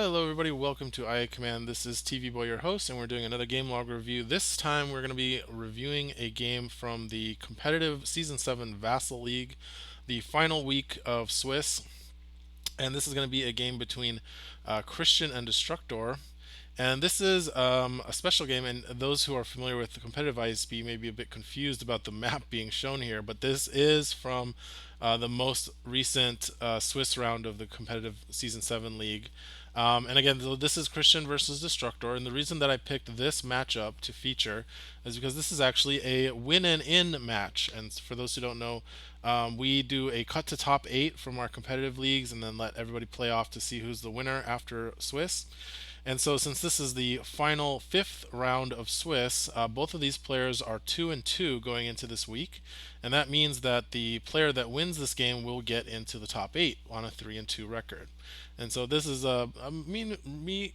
Hello everybody, welcome to IA Command. This is TV Boy, your host, and we're doing another game log review. This time we're going to be reviewing a game from the competitive Season 7 Vassal League, the final week of Swiss. And this is going to be a game between Christian and Destructor. And this is a special game, and those who are familiar with the competitive ISP may be a bit confused about the map being shown here, but this is from the most recent Swiss round of the competitive Season 7 League. And again, this is Christian versus Destructor, and the reason that I picked this matchup to feature is because this is actually a win and in match. And for those who don't know, we do a cut to top 8 from our competitive leagues and then let everybody play off to see who's the winner after Swiss. And so, since this is the final fifth round of Swiss, both of these players are 2-2 going into this week, and that means that the player that wins this game will get into the top 8 on a 3-2 record. And so, this is a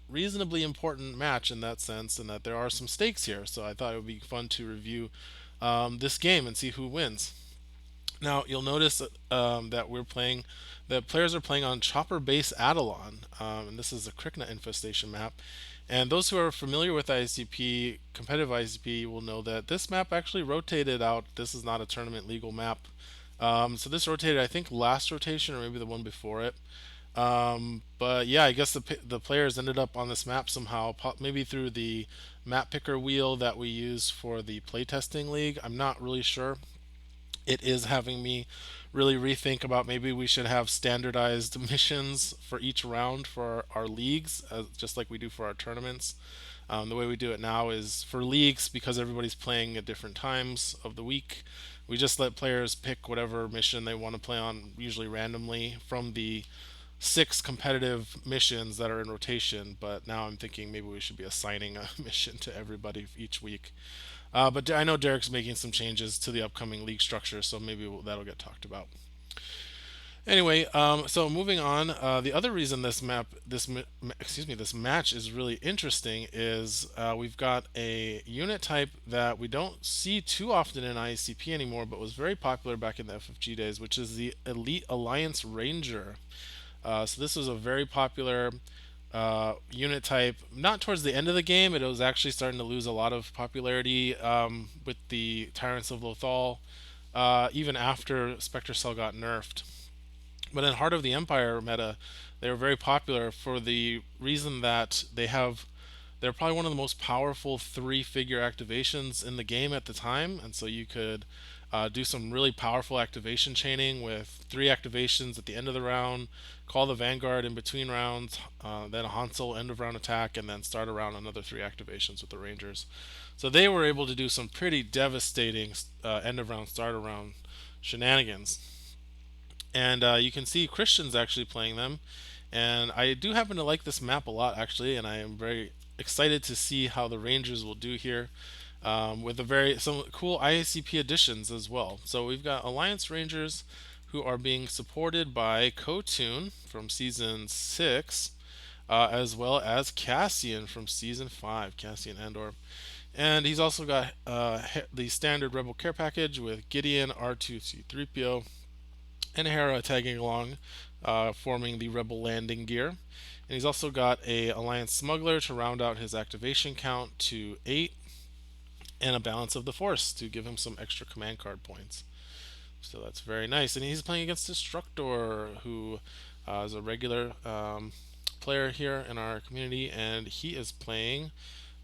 reasonably important match in that sense, and that there are some stakes here. So, I thought it would be fun to review this game and see who wins. Now you'll notice that the players are playing on Chopper Base Adelon, and this is a Krykna infestation map. And those who are familiar with IACP, competitive IACP, will know that this map actually rotated out. This is not a tournament legal map. So this rotated, I think, last rotation or maybe the one before it. But yeah, I guess the players ended up on this map somehow, maybe through the map picker wheel that we use for the playtesting league. I'm not really sure. It is having me really rethink about maybe we should have standardized missions for each round for our leagues, just like we do for our tournaments. The way we do it now is for leagues, because everybody's playing at different times of the week. We just let players pick whatever mission they want to play on, usually randomly, from the 6 competitive missions that are in rotation. But now I'm thinking maybe we should be assigning a mission to everybody each week. But I know Derek's making some changes to the upcoming league structure, so maybe that'll get talked about. Anyway, so moving on, the other reason this match is really interesting is we've got a unit type that we don't see too often in IACP anymore, but was very popular back in the FFG days, which is the Elite Alliance Ranger. So this was a very popular unit type. Not towards the end of the game, it was actually starting to lose a lot of popularity with the Tyrants of Lothal, even after Spectre Cell got nerfed. But in Heart of the Empire meta, they were very popular for the reason that they're probably one of the most powerful 3-figure activations in the game at the time, and so you could do some really powerful activation chaining with 3 activations at the end of the round, call the Vanguard in between rounds, then a Hansel end of round attack, and then start around another 3 activations with the Rangers. So they were able to do some pretty devastating end of round, start around shenanigans. And you can see Christian's actually playing them. And I do happen to like this map a lot, actually, and I am very excited to see how the Rangers will do here with some cool IACP additions as well. So we've got Alliance Rangers who are being supported by Kotun from Season 6, as well as Cassian from Season 5, Cassian Andor. And he's also got the standard Rebel Care Package with Gideon, R2C3PO, and Hera tagging along, forming the Rebel landing gear. And he's also got a Alliance Smuggler to round out his activation count to 8, and a Balance of the Force to give him some extra command card points. So that's very nice. And he's playing against Destructor, who is a regular player here in our community, and he is playing,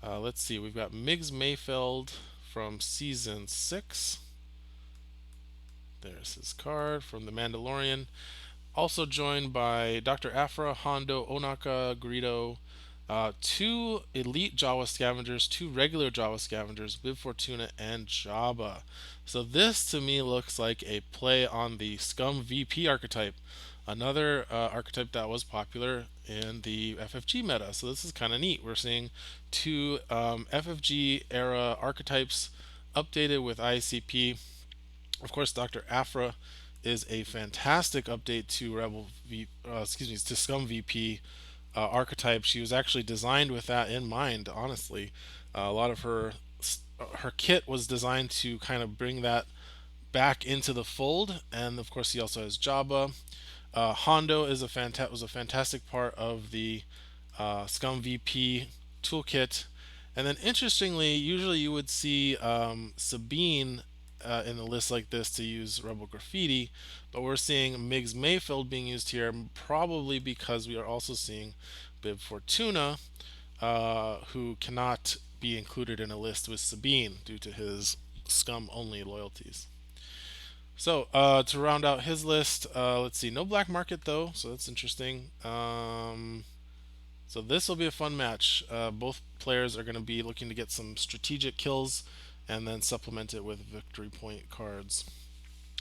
let's see, we've got Migs Mayfeld from Season 6. There's his card from The Mandalorian. Also joined by Dr. Afra, Hondo, Onaka, Greedo, 2 elite Jawa scavengers, 2 regular Jawa scavengers, Bib Fortuna, and Jabba. So this to me looks like a play on the Scum VP archetype, another archetype that was popular in the FFG meta. So this is kind of neat. We're seeing 2 FFG era archetypes updated with ICP. Of course, Dr. Afra is a fantastic update to to Scum VP archetype. She was actually designed with that in mind. Honestly, a lot of her kit was designed to kind of bring that back into the fold. And of course, he also has Jabba. Hondo is was a fantastic part of the Scum VP toolkit. And then interestingly, usually you would see Sabine in a list like this to use Rebel Graffiti, but we're seeing Miggs Mayfield being used here, probably because we are also seeing Bib Fortuna, who cannot be included in a list with Sabine due to his Scum only loyalties. So to round out his list, let's see, no black market though, so that's interesting. So this will be a fun match. Both players are going to be looking to get some strategic kills and then supplement it with victory point cards.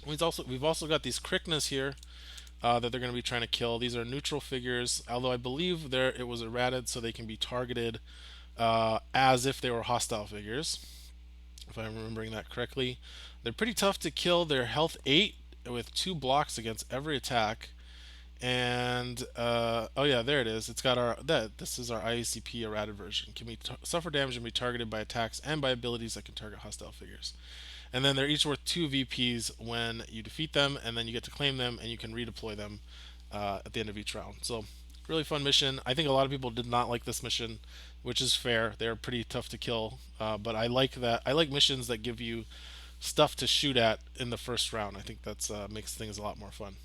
We've also got these Kryknas here that they're going to be trying to kill. These are neutral figures, although I believe it was errated so they can be targeted as if they were hostile figures, if I'm remembering that correctly. They're pretty tough to kill. They're health 8 with 2 blocks against every attack. And oh yeah, there it is. It's got this is our IACP errata version. Can be suffer damage and be targeted by attacks and by abilities that can target hostile figures. And then they're each worth 2 VPs when you defeat them, and then you get to claim them and you can redeploy them at the end of each round. So really fun mission. I think a lot of people did not like this mission, which is fair. They're pretty tough to kill, but I like that. I like missions that give you stuff to shoot at in the first round. I think that's makes things a lot more fun.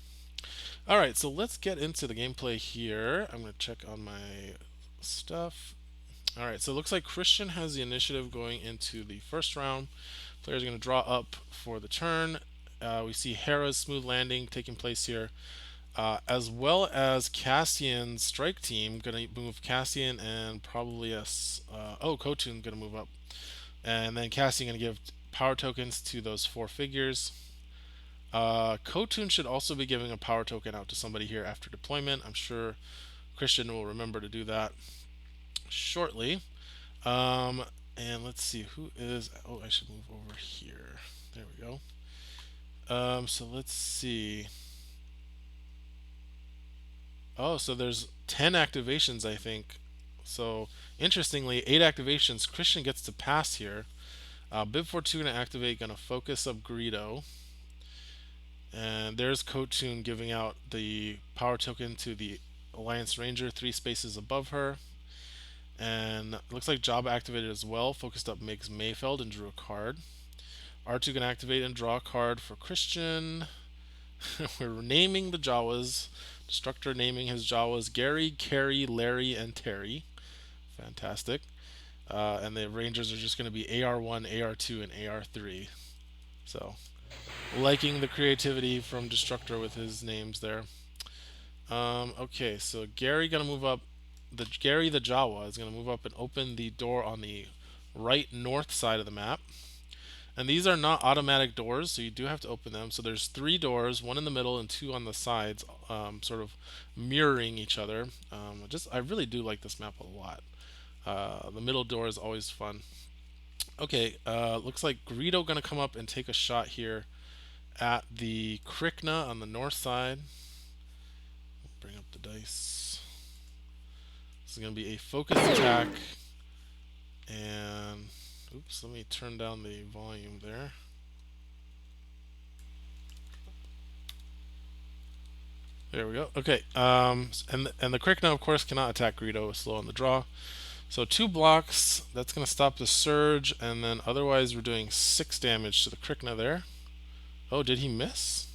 All right, so let's get into the gameplay here. I'm going to check on my stuff. All right, so it looks like Christian has the initiative going into the first round. Players are going to draw up for the turn. We see Hera's smooth landing taking place here, as well as Cassian's strike team going to move Cassian and probably Khotun going to move up, and then Cassian going to give power tokens to those 4 figures. Khotun should also be giving a power token out to somebody here after deployment. I'm sure Christian will remember to do that shortly. And let's see who is. Oh, I should move over here. There we go. So let's see. Oh, so there's 10 activations, I think. So interestingly, 8 activations. Christian gets to pass here. Bib Fortuna activate, gonna focus up Greedo. And there's Khotun giving out the power token to the Alliance Ranger 3 spaces above her. And it looks like Jabba activated as well, focused up Miggs Mayfeld and drew a card. R2 can activate and draw a card for Christian. We're naming the Jawas. Destructor naming his Jawas Gary, Carrie, Larry, and Terry. Fantastic. And the Rangers are just going to be AR1, AR2, and AR3. So, liking the creativity from Destructor with his names there. Okay, so Gary gonna move up. Gary the Jawa is gonna move up and open the door on the right north side of the map. And these are not automatic doors, so you do have to open them. So there's 3 doors, 1 in the middle and 2 on the sides, sort of mirroring each other. I really do like this map a lot. The middle door is always fun. Okay, looks like Greedo gonna come up and take a shot here at the Krykna on the north side. Bring up the dice. This is going to be a focused attack. And, oops, let me turn down the volume there. There we go. Okay, and the Krykna, of course, cannot attack Greedo. It's slow on the draw. So 2 blocks. That's going to stop the surge, and then otherwise we're doing 6 damage to the Krykna there. Oh, did he miss?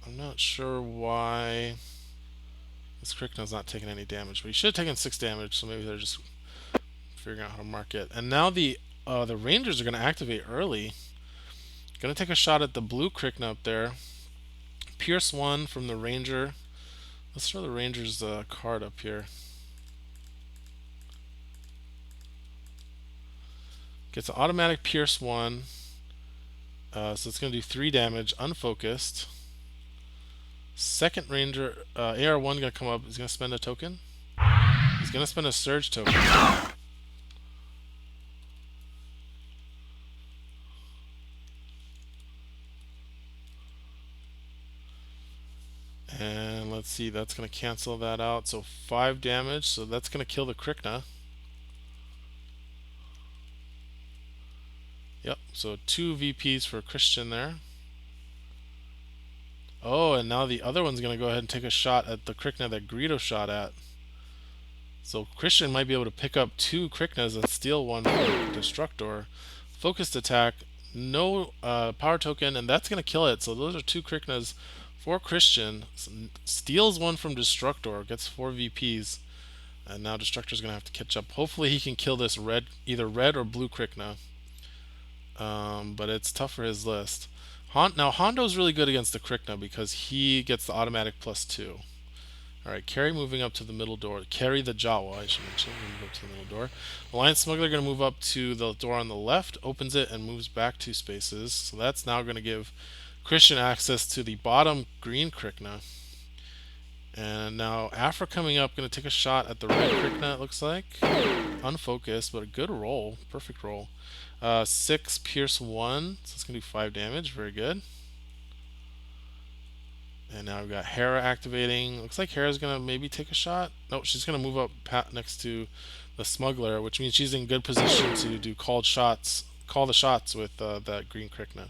I'm not sure why this Krykna's not taking any damage, but he should have taken 6 damage, so maybe they're just figuring out how to mark it. And now the Rangers are going to activate early. Going to take a shot at the blue Krykna up there. Pierce 1 from the Ranger. Let's throw the Ranger's card up here. Gets an automatic Pierce 1. So it's going to do 3 damage, unfocused. Second Ranger, AR1 going to come up. He's going to spend a token. He's going to spend a Surge token. And let's see, that's going to cancel that out. So 5 damage. So that's going to kill the Krykna. Yep, so 2 VPs for Christian there. Oh, and now the other one's going to go ahead and take a shot at the Krykna that Greedo shot at. So Christian might be able to pick up 2 Kryknas and steal one from Destructor. Focused attack, no power token, and that's going to kill it. So those are 2 Kryknas for Christian. Steals one from Destructor, gets 4 VPs. And now Destructor's going to have to catch up. Hopefully he can kill this red, either red or blue Krykna. But it's tough for his list. Now Hondo's really good against the Krykna because he gets the automatic +2. Alright, Carry moving up to the middle door. Carry the Jawa, I should mention. Move up to the middle door. Alliance Smuggler going to move up to the door on the left, opens it, and moves back 2 spaces. So that's now going to give Christian access to the bottom green Krykna. And now Afra coming up, going to take a shot at the red Krykna, it looks like. Unfocused, but a good roll. Perfect roll. 6 Pierce 1, so it's going to do 5 damage. Very good. And now we've got Hera activating. Looks like Hera's going to maybe take a shot. No, she's going to move up next to the Smuggler, which means she's in good position to do call the shots with that green Krykna.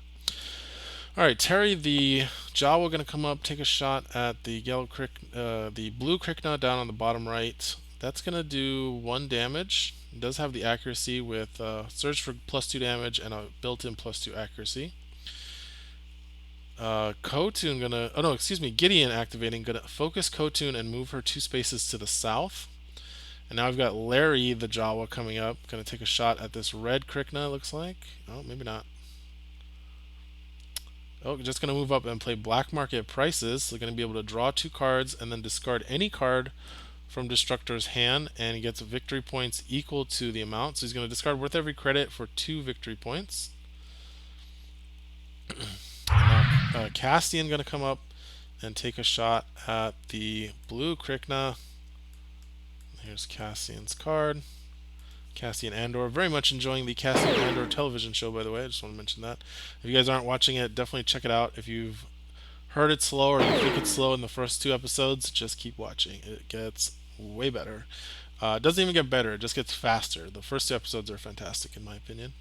Alright, Terry the Jawa going to come up, take a shot at the the blue Krykna down on the bottom right. That's going to do 1 damage. It does have the accuracy with Surge for +2 damage and a built-in +2 accuracy. Khotun gonna, oh no, excuse me, Gideon activating, gonna focus Khotun and move her 2 spaces to the south. And now we've got Larry the Jawa coming up, gonna take a shot at this red Krykna, looks like. Oh, maybe not. Oh, just gonna move up and play black market prices. So gonna be able to draw 2 cards and then discard any card from Destructor's hand, and he gets victory points equal to the amount. So he's gonna discard worth every credit for 2 victory points. Now, Castian going to come up and take a shot at the blue Krykna. Here's Castian's card. Castian Andor. Very much enjoying the Castian Andor television show, by the way. I just want to mention that. If you guys aren't watching it, definitely check it out. If you've heard it's slow or you think it's slow in the first 2 episodes, just keep watching. It gets way better. It doesn't even get better. It just gets faster. The first 2 episodes are fantastic, in my opinion.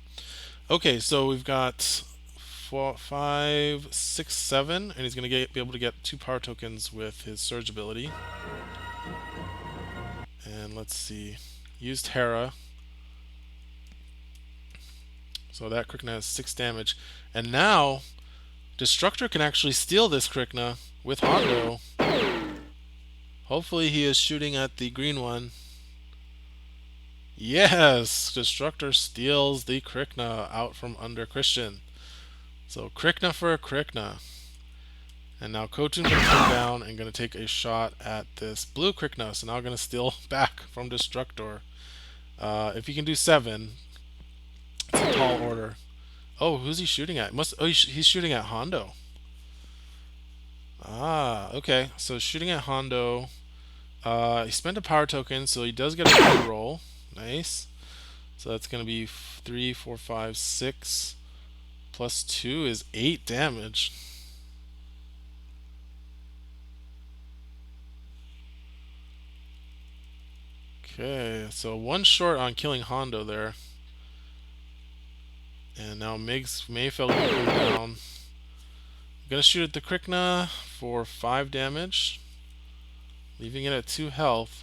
Okay, so we've got 4, 5, 6, 7, and he's going to be able to get 2 power tokens with his Surge ability. And let's see, used Hera. So that Krykna has 6 damage. And now, Destructor can actually steal this Krykna with Hondo. Hopefully he is shooting at the green one. Yes! Destructor steals the Krykna out from under Christian. So Krykna for a Krykna. And now Khotun's going to come down and going to take a shot at this blue Krykna. So now going to steal back from Destructor. If he can do 7, it's a tall order. Oh, who's he shooting at? He's shooting at Hondo. Ah, okay. So shooting at Hondo. He spent a power token, so he does get a good roll. Nice. So that's going to be 3, 4, 5, 6. +2 is 8 damage. Okay, so 1 short on killing Hondo there. And now Mayfeld will come down. I'm gonna shoot at the Krykna for 5 damage, leaving it at 2 health.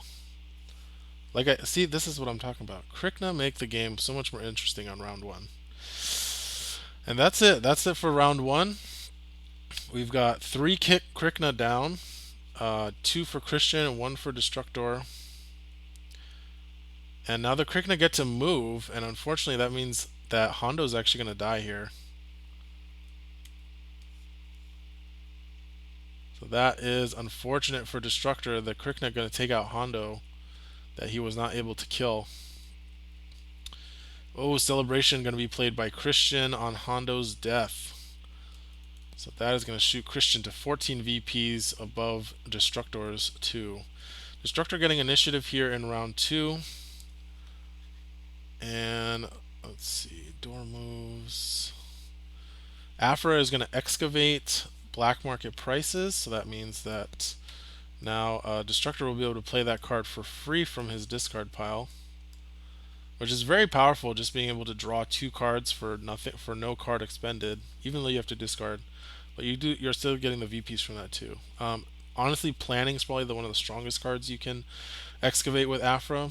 See, this is what I'm talking about. Krykna make the game so much more interesting on round 1. And that's it. That's it for round 1. We've got 3 Krykna down, 2 for Christian and 1 for Destructor. And now the Krykna get to move, and unfortunately that means that Hondo's actually going to die here. So that is unfortunate for Destructor. The Krykna going to take out Hondo that he was not able to kill. Oh, Celebration going to be played by Christian on Hondo's death. So that is going to shoot Christian to 14 VPs above Destructor's 2. Destructor getting initiative here in round 2. And let's see, door moves. Afra is going to excavate black market prices, so that means that now Destructor will be able to play that card for free from his discard pile, which is very powerful, just being able to draw 2 cards for nothing, for no card expended, even though you have to discard but you're still getting the VPs from that too. Honestly, planning is probably one of the strongest cards you can excavate with Afra.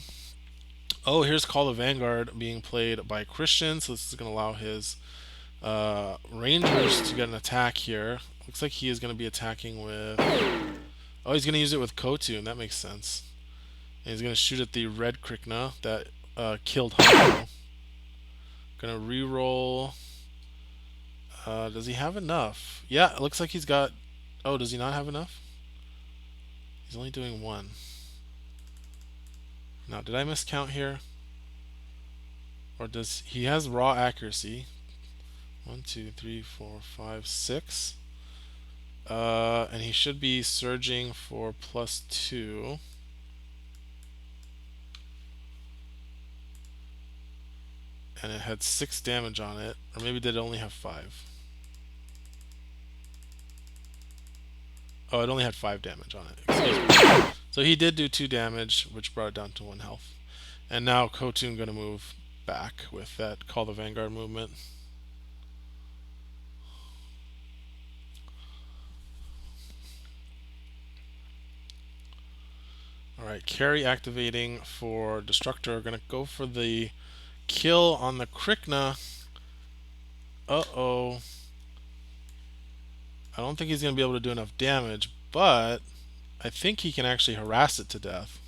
Oh, here's Call the Vanguard being played by Christian, so this is going to allow his Rangers to get an attack here. Looks like he is going to be attacking with. Oh, he's going to use it with Kotun. That makes sense. And he's going to shoot at the red Krykna that killed Hano. Going to re-roll. Does he have enough? Yeah, it looks like he's got. Oh, does he not have enough? He's only doing one. Now, did I miscount here? Or does he has raw accuracy? 1, 2, 3, 4, 5, 6. And he should be surging for +2. And it had 6 damage on it. Or maybe did it only have 5? Oh, it only had 5 damage on it. Excuse me. So he did do 2 damage, which brought it down to 1 health. And now Kotun going to move back with that Call the Vanguard movement. Alright, carry activating for Destructor. Going to go for the kill on the Krykna. Uh-oh. I don't think he's going to be able to do enough damage, but I think he can actually harass it to death.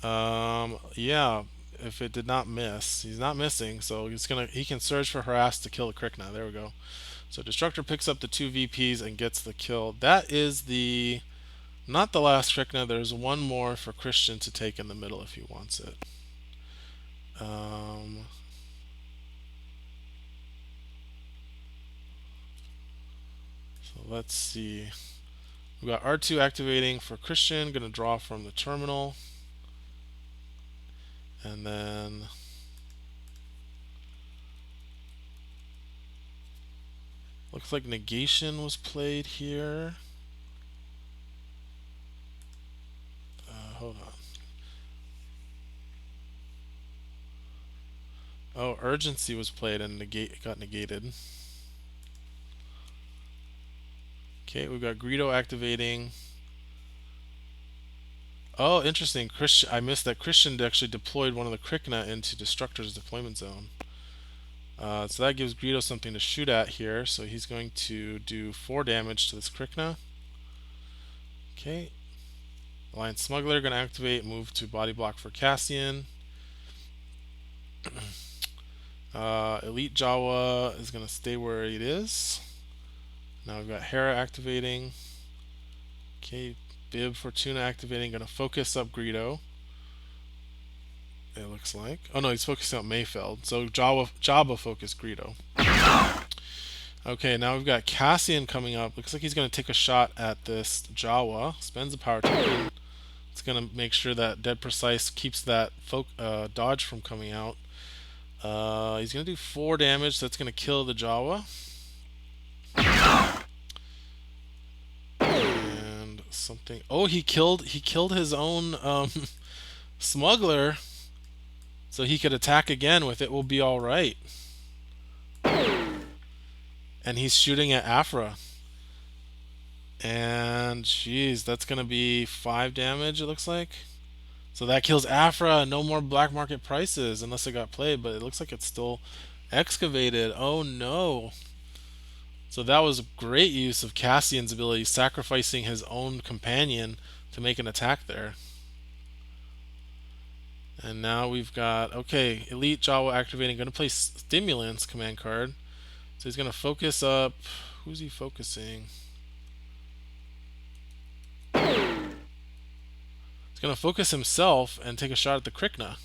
Yeah, if it did not miss. He's not missing, so he can surge for harass to kill the Krykna. There we go. So Destructor picks up the 2 VPs and gets the kill. That is not the last Krykna. There's one more for Christian to take in the middle if he wants it. So let's see. We got R2 activating for Christian. Going to draw from the terminal. And then looks like negation was played here. Hold on. Oh, urgency was played and got negated. Okay, we've got Greedo activating. Oh, interesting. I missed that Christian actually deployed one of the Krykna into Destructor's deployment zone. So that gives Greedo something to shoot at here. So he's going to do 4 damage to this Krykna. Okay. Alliance Smuggler going to activate, move to body block for Cassian. Elite Jawa is going to stay where it is. Now we've got Hera activating. Okay, Bib Fortuna activating. Going to focus up Greedo. It looks like. Oh no, he's focusing up Mayfeld. So Jabba focused Greedo. Okay, now we've got Cassian coming up. Looks like he's going to take a shot at this Jawa. Spends a power token. It's going to make sure that Dead Precise keeps that dodge from coming out. He's going to do 4 damage. So that's going to kill the Jawa. And something. Oh, he killed his own smuggler. So he could attack again with it. Will be all right. And he's shooting at Afra. And jeez, that's gonna be 5 damage. It looks like. So that kills Afra. No more black market prices unless it got played. But it looks like it's still excavated. Oh no. So that was great use of Cassian's ability, sacrificing his own companion to make an attack there. And now we've got, okay, Elite Jawa activating, going to play Stimulants command card. So he's going to focus up, who's he focusing? He's going to focus himself and take a shot at the Krykna.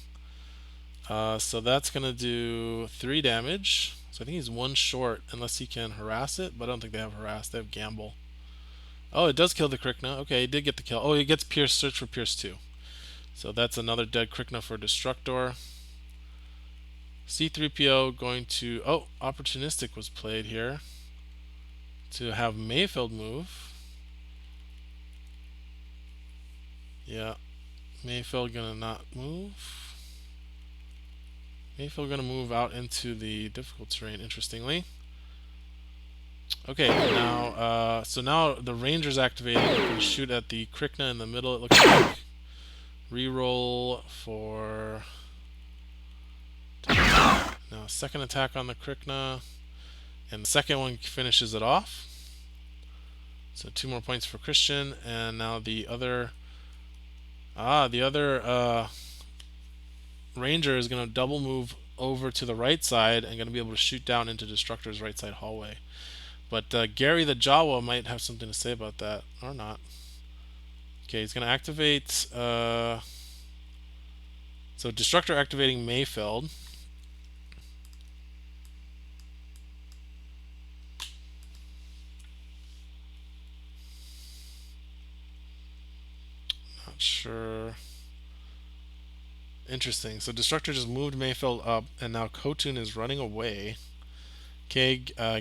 So that's going to do 3 damage. So I think he's 1 short unless he can harass it, but I don't think they have harass, they have gamble. Oh, it does kill the Krykna. Okay, he did get the kill. Oh, he gets Pierce, search for Pierce 2. So that's another dead Krykna for Destructor. C3PO going to... Oh, Opportunistic was played here to have Mayfeld move. Yeah, Mayfeld gonna not move. Mayfeld gonna move out into the difficult terrain, interestingly. Okay, and now, so now the ranger's activating. We can shoot at the Krykna in the middle, it looks like. Reroll for... Now, second attack on the Krykna. And the second one finishes it off. So 2 more points for Christian. And now the other... the other ranger is going to double move over to the right side and going to be able to shoot down into Destructor's right side hallway. But Gary the Jawa might have something to say about that, or not. Okay, he's going to activate... so Destructor activating Mayfeld. Not sure. Interesting. So Destructor just moved Mayfeld up, and now Kotun is running away. Okay,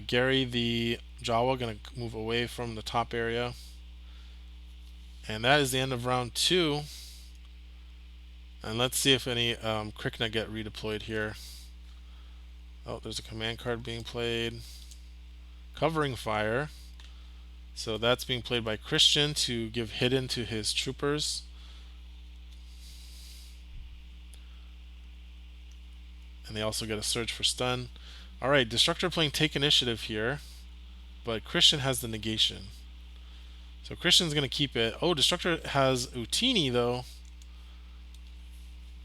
Gary the Jawa going to move away from the top area. And that is the end of round 2. And let's see if any Krykna get redeployed here. Oh, there's a command card being played. Covering fire. So that's being played by Christian to give hidden to his troopers. And they also get a surge for stun. Alright, Destructor playing take initiative here. But Christian has the negation. So Christian's going to keep it. Oh, Destructor has Utini though.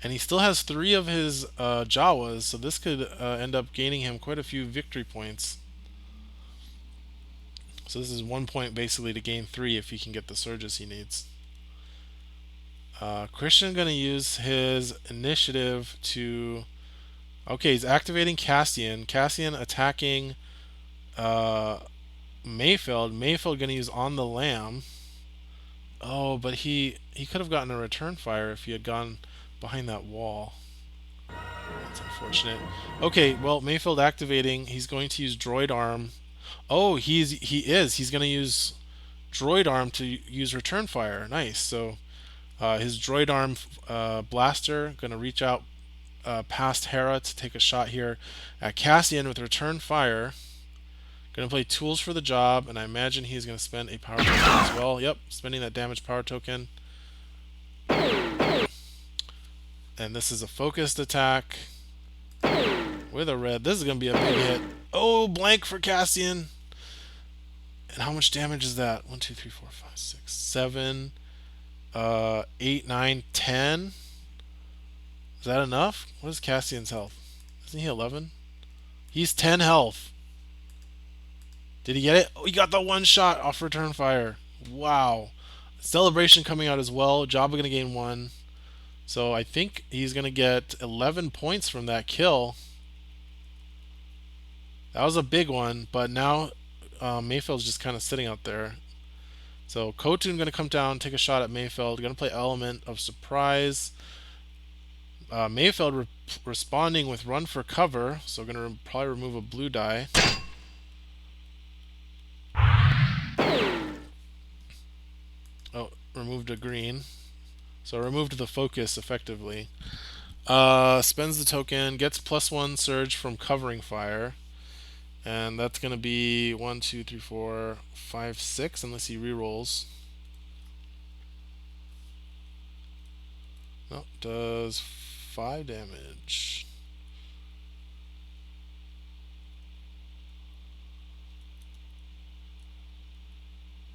And he still has 3 of his Jawas, so this could end up gaining him quite a few victory points. So this is 1 point basically to gain 3 if he can get the surges he needs. Christian going to use his initiative to... Okay, he's activating Cassian. Cassian attacking Mayfeld. Mayfeld going to use On the Lamb. Oh, but he could have gotten a return fire if he had gone behind that wall. That's unfortunate. Okay, well, Mayfeld activating. He's going to use Droid Arm. Oh, he's going to use Droid Arm to use return fire. Nice. So his Droid Arm blaster going to reach out past Hera to take a shot here at Cassian with return fire. Going to play Tools for the Job, and I imagine he's going to spend a power token as well. Yep, spending that damage power token. And this is a focused attack with a red. This is going to be a big hit. Oh, blank for Cassian. And how much damage is that? 1, 2, 3, 4, 5, 6, 7, 8, 9, 10. Is that enough? What is Cassian's health? Isn't he 11? He's 10 health. Did he get it? Oh, he got the one shot off return fire. Wow. Celebration coming out as well. Jabba going to gain 1. So I think he's going to get 11 points from that kill. That was a big one, but now Mayfeld's just kind of sitting out there. So Kotun going to come down, take a shot at Mayfeld. Going to play Element of Surprise. Mayfeld responding with Run for Cover, so going to probably remove a blue die. Oh, removed a green. So removed the focus effectively. Spends the token, gets +1 surge from covering fire. And that's going to be 1, 2, 3, 4, 5, 6, unless he rerolls. No, does 5 damage.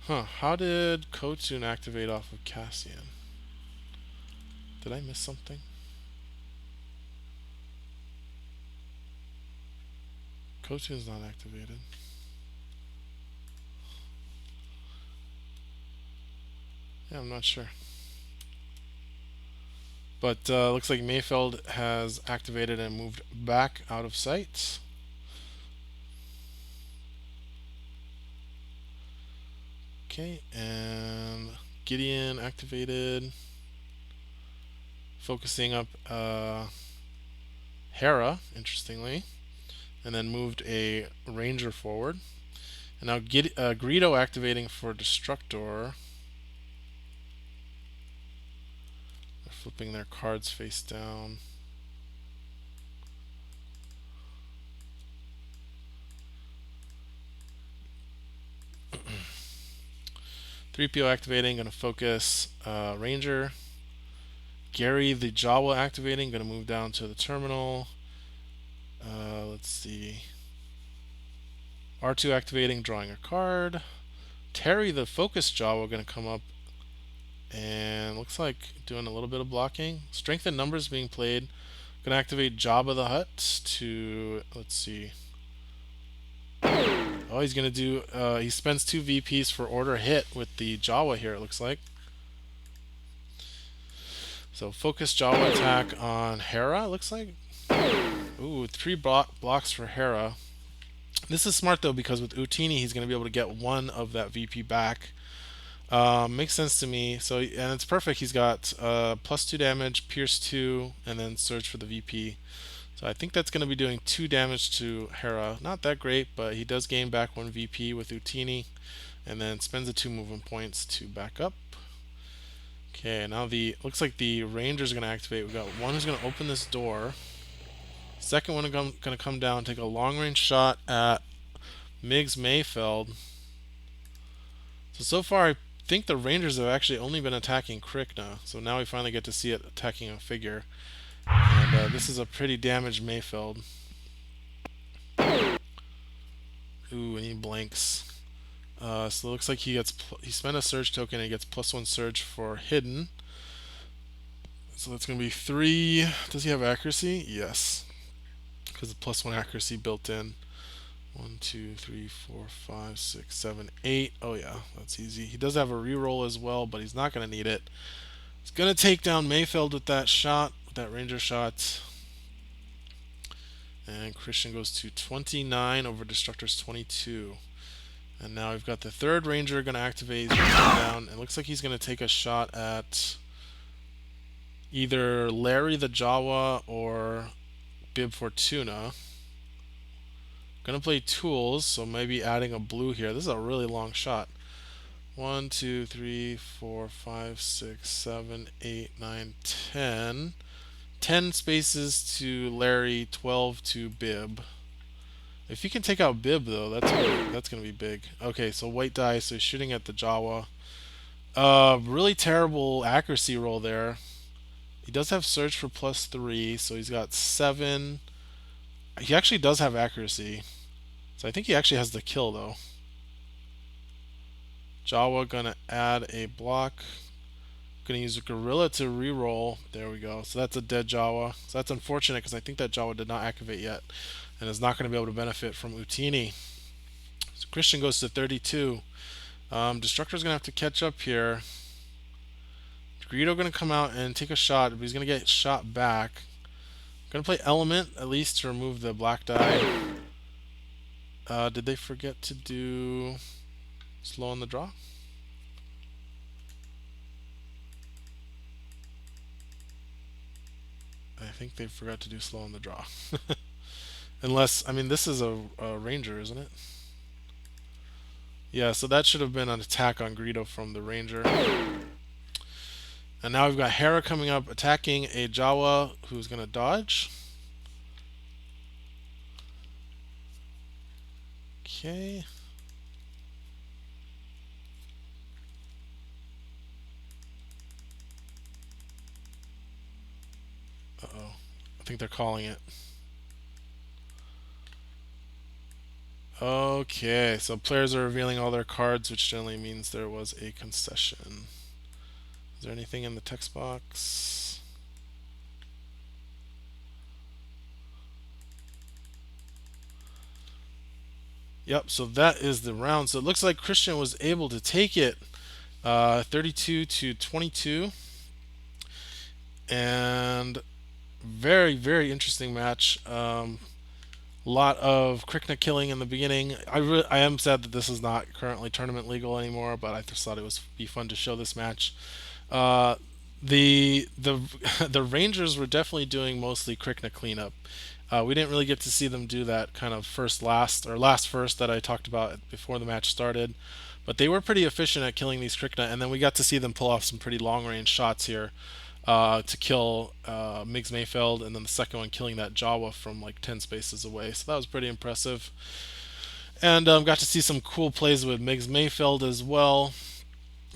Huh, how did Kotun activate off of Cassian? Did I miss something? Kotun's not activated. Yeah, I'm not sure. But looks like Mayfeld has activated and moved back out of sight. Okay, and Gideon activated. Focusing up Hera, interestingly. And then moved a Ranger forward. And now Greedo activating for Destructor. They're flipping their cards face down. 3PO activating, gonna focus Ranger. Gary the Jawa activating, gonna move down to the terminal. Let's see. R2 activating, drawing a card. Terry the focus Jawa gonna come up and looks like doing a little bit of blocking. Strength and numbers being played. Gonna activate Jabba the Hutt to, let's see. Oh, he's gonna do. He spends 2 VPs for order hit with the Jawa here. It looks like. So focus Jawa attack on Hera. It looks like. Ooh, 3 blocks for Hera. This is smart though because with Utini he's gonna be able to get 1 of that VP back. Makes sense to me. So and it's perfect. He's got +2 damage, Pierce 2, and then Surge for the VP. So I think that's going to be doing 2 damage to Hera. Not that great, but he does gain back 1 VP with Utini, and then spends the 2 movement points to back up. Okay, now looks like the Ranger's going to activate. We got one who's going to open this door. Second one going to come down, take a long range shot at Migs Mayfeld. So far I think the Rangers have actually only been attacking Krykna, so now we finally get to see it attacking a figure. And this is a pretty damaged Mayfeld. Ooh, and he blanks. So it looks like he spent a surge token and he gets +1 surge for hidden. So that's going to be 3. Does he have accuracy? Yes. Because the +1 accuracy built in. 1, 2, 3, 4, 5, 6, 7, 8. Oh yeah, that's easy. He does have a reroll as well, but he's not going to need it. He's going to take down Mayfeld with that shot, with that Ranger shot. And Christian goes to 29 over Destructor's 22. And now we've got the third Ranger going to activate. He's going to come down. It looks like he's going to take a shot at either Larry the Jawa or Bib Fortuna. Going to play tools, so maybe adding a blue here. This is a really long shot. 1, 2, 3, 4, 5, 6, 7, 8, 9, 10. 10 spaces to Larry, 12 to Bib. If you can take out Bib though, that's gonna be big. Okay, so white die, so he's shooting at the Jawa. Really terrible accuracy roll there. He does have surge for +3, so he's got 7. He actually does have accuracy, so I think he actually has the kill though. Jawa gonna add a block. Gonna use a gorilla to reroll. There we go. So that's a dead Jawa. So that's unfortunate because I think that Jawa did not activate yet and is not going to be able to benefit from Utini. So Christian goes to 32. Destructor's gonna have to catch up here. Greedo gonna come out and take a shot, but he's gonna get shot back. Gonna play Element at least to remove the black die. Did they forget to do slow on the draw? I think they forgot to do slow on the draw. Unless, I mean, this is a Ranger, isn't it? Yeah, so that should have been an attack on Greedo from the Ranger. And now we've got Hera coming up, attacking a Jawa who's going to dodge. Okay. Uh-oh. I think they're calling it. Okay, so players are revealing all their cards, which generally means there was a concession. Is there anything in the text box? Yep, so that is the round. So it looks like Christian was able to take it 32 to 22. And very, very interesting match. Lot of Krykna killing in the beginning. I am sad that this is not currently tournament legal anymore, but I just thought it was be fun to show this match. The the Rangers were definitely doing mostly Krykna cleanup. We didn't really get to see them do that kind of first last or last first that I talked about before the match started, but they were pretty efficient at killing these Krykna, and then we got to see them pull off some pretty long range shots here. To kill Migs Mayfeld, and then the second one killing that Jawa from like 10 spaces away. So that was pretty impressive. And got to see some cool plays with Migs Mayfeld as well.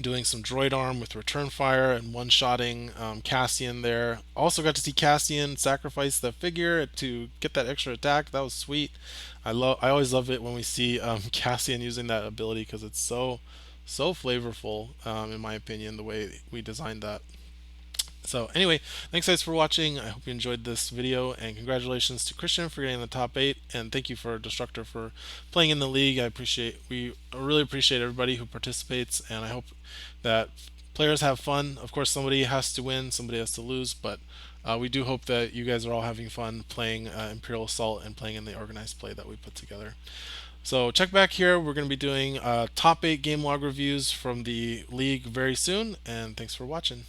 doing some droid arm with return fire and one-shotting Cassian there. Also got to see Cassian sacrifice the figure to get that extra attack. That was sweet. I always love it when we see Cassian using that ability because it's so flavorful, in my opinion, the way we designed that. So anyway, thanks guys for watching. I hope you enjoyed this video, and congratulations to Christian for getting in the top 8, and thank you for Destructor for playing in the league. We really appreciate everybody who participates, and I hope that players have fun. Of course, somebody has to win, somebody has to lose, but we do hope that you guys are all having fun playing Imperial Assault and playing in the organized play that we put together. So check back here. We're going to be doing top 8 game log reviews from the league very soon, and thanks for watching.